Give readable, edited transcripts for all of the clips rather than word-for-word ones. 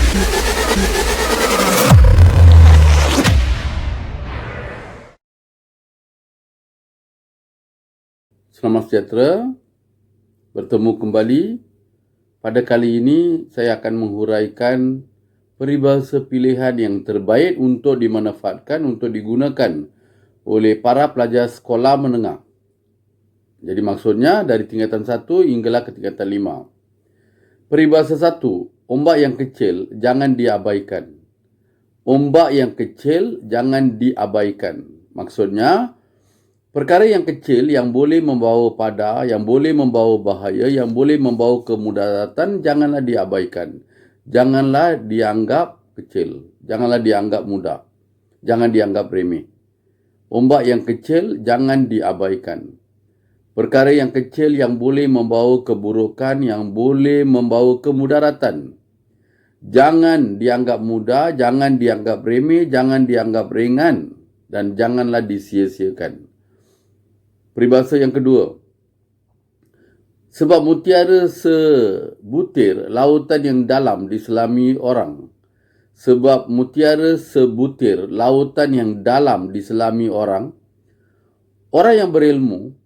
Selamat sejahtera, bertemu kembali. Pada kali ini saya akan menghuraikan peribahasa pilihan yang terbaik untuk dimanfaatkan, untuk digunakan oleh para pelajar sekolah menengah. Jadi maksudnya dari tingkatan 1 hinggalah ke tingkatan 5. Peribahasa 1, ombak yang kecil jangan diabaikan. Ombak yang kecil jangan diabaikan. Maksudnya, perkara yang kecil yang boleh membawa pada, yang boleh membawa bahaya, yang boleh membawa kemudaratan, janganlah diabaikan. Janganlah dianggap kecil. Janganlah dianggap mudah. Jangan dianggap remeh. Ombak yang kecil jangan diabaikan. Perkara yang kecil yang boleh membawa keburukan, yang boleh membawa kemudaratan, jangan dianggap mudah, jangan dianggap remeh, jangan dianggap ringan, dan janganlah disia-siakan. Peribahasa yang kedua, sebab mutiara sebutir lautan yang dalam diselami orang. Sebab mutiara sebutir lautan yang dalam diselami orang, orang yang berilmu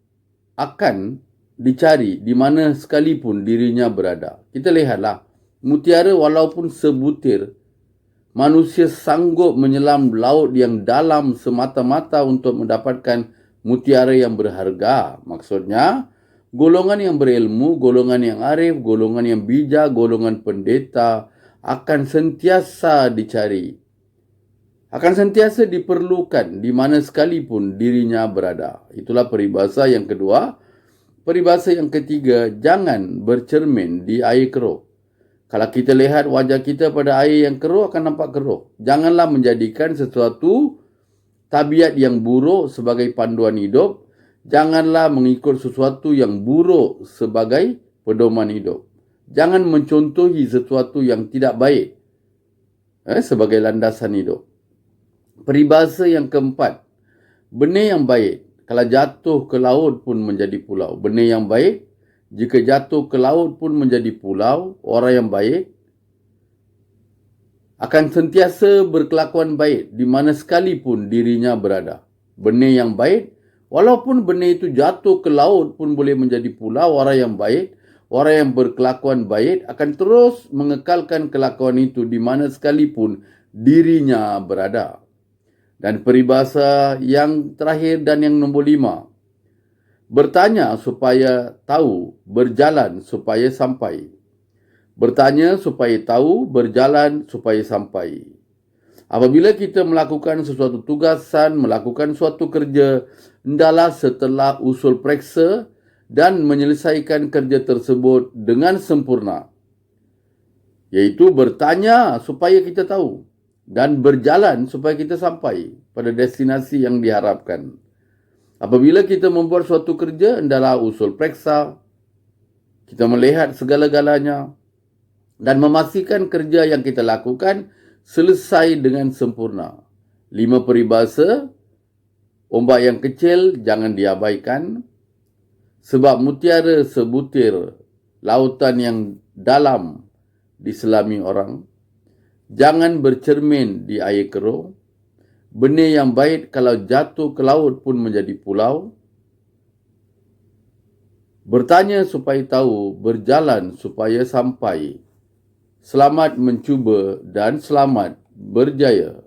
akan dicari di mana sekalipun dirinya berada. Kita lihatlah, mutiara walaupun sebutir, manusia sanggup menyelam laut yang dalam semata-mata untuk mendapatkan mutiara yang berharga. Maksudnya, golongan yang berilmu, golongan yang arif, golongan yang bijak, golongan pendeta akan sentiasa dicari. Akan sentiasa diperlukan di mana sekalipun dirinya berada. Itulah peribahasa yang kedua. Peribahasa yang ketiga, jangan bercermin di air keruh. Kalau kita lihat wajah kita pada air yang keruh akan nampak keruh. Janganlah menjadikan sesuatu tabiat yang buruk sebagai panduan hidup. Janganlah mengikut sesuatu yang buruk sebagai pedoman hidup. Jangan mencontohi sesuatu yang tidak baik sebagai landasan hidup. Peribahasa yang keempat, benih yang baik kalau jatuh ke laut pun menjadi pulau. Benih yang baik jika jatuh ke laut pun menjadi pulau. Orang yang baik akan sentiasa berkelakuan baik di mana sekalipun dirinya berada. Benih yang baik, walaupun benih itu jatuh ke laut pun boleh menjadi pulau. Orang yang baik, orang yang berkelakuan baik akan terus mengekalkan kelakuan itu di mana sekalipun dirinya berada. Dan peribahasa yang terakhir dan yang nombor 5, bertanya supaya tahu, berjalan supaya sampai. Bertanya supaya tahu, berjalan supaya sampai. Apabila kita melakukan sesuatu tugasan, melakukan suatu kerja, hendaklah setelah usul periksa dan menyelesaikan kerja tersebut dengan sempurna. Iaitu bertanya supaya kita tahu dan berjalan supaya kita sampai pada destinasi yang diharapkan. Apabila kita membuat suatu kerja, hendaklah usul periksa, kita melihat segala-galanya dan memastikan kerja yang kita lakukan selesai dengan sempurna. 5 peribahasa, ombak yang kecil jangan diabaikan, sebab mutiara sebutir lautan yang dalam diselami orang. Jangan bercermin di air keruh. Benih yang baik kalau jatuh ke laut pun menjadi pulau. Bertanya supaya tahu, berjalan supaya sampai. Selamat mencuba dan selamat berjaya.